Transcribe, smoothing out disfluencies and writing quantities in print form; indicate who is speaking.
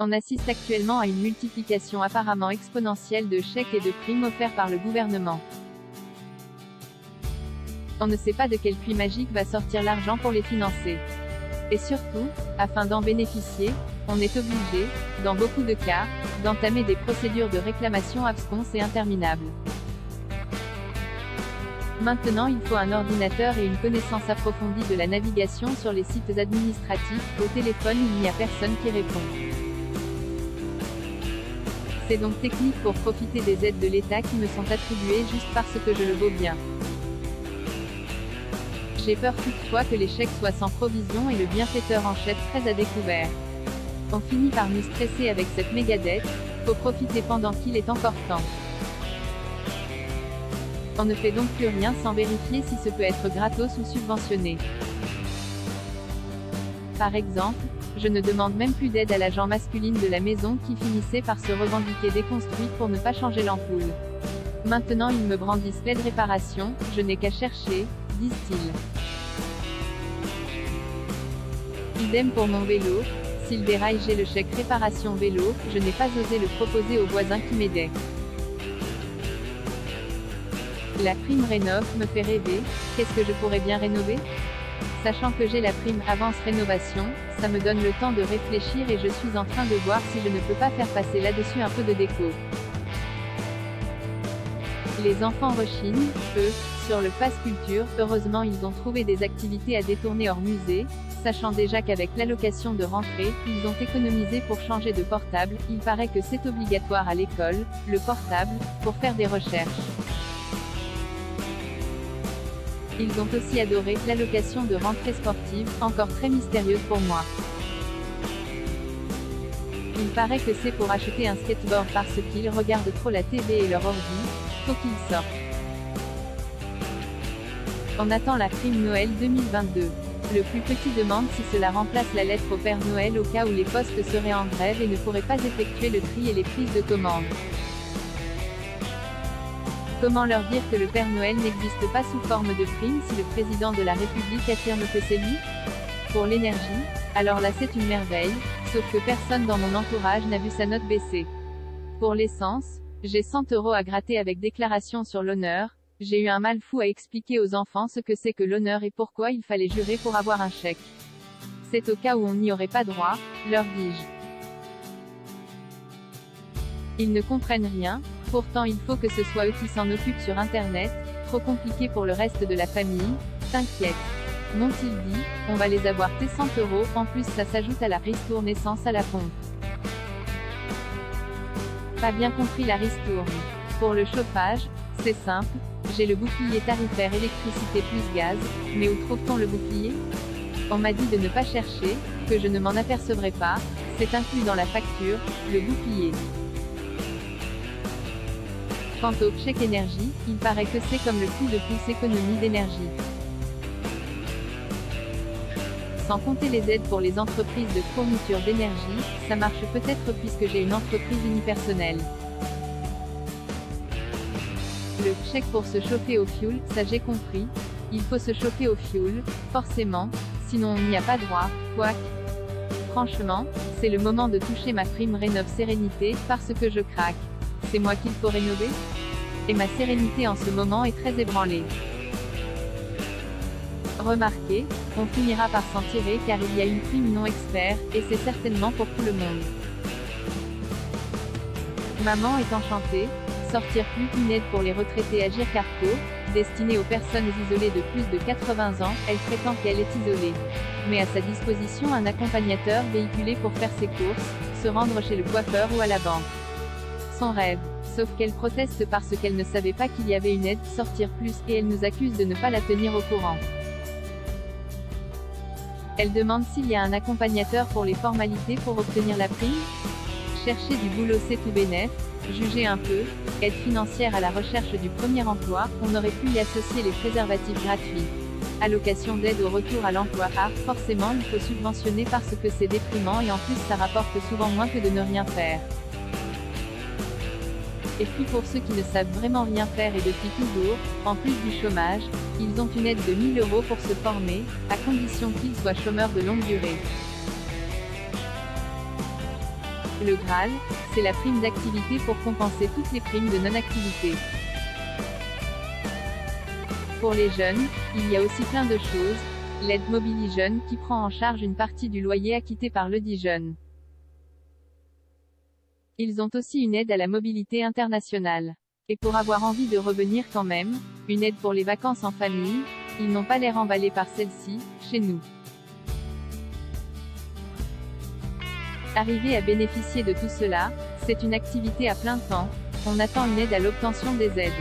Speaker 1: On assiste actuellement à une multiplication apparemment exponentielle de chèques et de primes offerts par le gouvernement. On ne sait pas de quel puits magique va sortir l'argent pour les financer. Et surtout, afin d'en bénéficier, on est obligé, dans beaucoup de cas, d'entamer des procédures de réclamation absconses et interminables. Maintenant il faut un ordinateur et une connaissance approfondie de la navigation sur les sites administratifs. Au téléphone il n'y a personne qui répond. C'est donc technique pour profiter des aides de l'État qui me sont attribuées juste parce que je le vaux bien. J'ai peur toutefois que les chèques soient sans provision et le bienfaiteur en chef très à découvert. On finit par nous stresser avec cette méga-dette, faut profiter pendant qu'il est encore temps. On ne fait donc plus rien sans vérifier si ce peut être gratos ou subventionné. Par exemple, je ne demande même plus d'aide à l'agent masculine de la maison qui finissait par se revendiquer déconstruite pour ne pas changer l'ampoule. Maintenant ils me brandissent l'aide réparation, je n'ai qu'à chercher, disent-ils. Idem pour mon vélo, s'il déraille j'ai le chèque réparation vélo, je n'ai pas osé le proposer aux voisins qui m'aidaient. La prime rénov me fait rêver, qu'est-ce que je pourrais bien rénover? Sachant que j'ai la prime avance rénovation, ça me donne le temps de réfléchir et je suis en train de voir si je ne peux pas faire passer là-dessus un peu de déco. Les enfants rechignent, eux, sur le pass culture, heureusement ils ont trouvé des activités à détourner hors musée, sachant déjà qu'avec l'allocation de rentrée, ils ont économisé pour changer de portable, il paraît que c'est obligatoire à l'école, le portable, pour faire des recherches. Ils ont aussi adoré l'allocation de rentrée sportive, encore très mystérieuse pour moi. Il paraît que c'est pour acheter un skateboard parce qu'ils regardent trop la TV et leur ordi, faut qu'ils sortent. On attend la prime Noël 2022. Le plus petit demande si cela remplace la lettre au Père Noël au cas où les postes seraient en grève et ne pourraient pas effectuer le tri et les prises de commandes. Comment leur dire que le Père Noël n'existe pas sous forme de prime si le président de la République affirme que c'est lui? Pour l'énergie, alors là c'est une merveille, sauf que personne dans mon entourage n'a vu sa note baisser. Pour l'essence, j'ai 100 € à gratter avec déclaration sur l'honneur, j'ai eu un mal fou à expliquer aux enfants ce que c'est que l'honneur et pourquoi il fallait jurer pour avoir un chèque. C'est au cas où on n'y aurait pas droit, leur dis-je. Ils ne comprennent rien, pourtant il faut que ce soit eux qui s'en occupent sur internet, trop compliqué pour le reste de la famille, t'inquiète. M'ont-ils dit, on va les avoir tes 100 €, en plus ça s'ajoute à la ristourne essence à la pompe. Pas bien compris la ristourne. Pour le chauffage, c'est simple, j'ai le bouclier tarifaire électricité plus gaz, mais où trouve-t-on le bouclier? On m'a dit de ne pas chercher, que je ne m'en apercevrais pas, c'est inclus dans la facture, le bouclier. Quant au chèque énergie, il paraît que c'est comme le coup de pouce économie d'énergie. Sans compter les aides pour les entreprises de fourniture d'énergie, ça marche peut-être puisque j'ai une entreprise unipersonnelle. Le chèque pour se chauffer au fioul, ça j'ai compris, il faut se chauffer au fioul, forcément, sinon on n'y a pas droit, quoique. Franchement, c'est le moment de toucher ma prime rénov sérénité, parce que je craque. C'est moi qu'il faut rénover? Et ma sérénité en ce moment est très ébranlée. Remarquez, on finira par s'en tirer car il y a une prime non expert, et c'est certainement pour tout le monde. Maman est enchantée, sortir plus une aide pour les retraités Agir Carco, destinée aux personnes isolées de plus de 80 ans, elle prétend qu'elle est isolée. Mais à sa disposition un accompagnateur véhiculé pour faire ses courses, se rendre chez le coiffeur ou à la banque. Son rêve. Sauf qu'elle proteste parce qu'elle ne savait pas qu'il y avait une aide Sortir Plus, et elle nous accuse de ne pas la tenir au courant. Elle demande s'il y a un accompagnateur pour les formalités pour obtenir la prime. Chercher du boulot c'est tout bénef, jugez un peu, aide financière à la recherche du premier emploi, on aurait pu y associer les préservatifs gratuits. Allocation d'aide au retour à l'emploi, forcément il faut subventionner parce que c'est déprimant et en plus ça rapporte souvent moins que de ne rien faire. Et puis pour ceux qui ne savent vraiment rien faire et depuis toujours, en plus du chômage, ils ont une aide de 1000 € pour se former, à condition qu'ils soient chômeurs de longue durée. Le Graal, c'est la prime d'activité pour compenser toutes les primes de non-activité. Pour les jeunes, il y a aussi plein de choses. L'aide Mobili Jeune qui prend en charge une partie du loyer acquitté par le dit jeune. Ils ont aussi une aide à la mobilité internationale. Et pour avoir envie de revenir quand même, une aide pour les vacances en famille, ils n'ont pas l'air emballés par celle-ci, chez nous. Arriver à bénéficier de tout cela, c'est une activité à plein temps, on attend une aide à l'obtention des aides.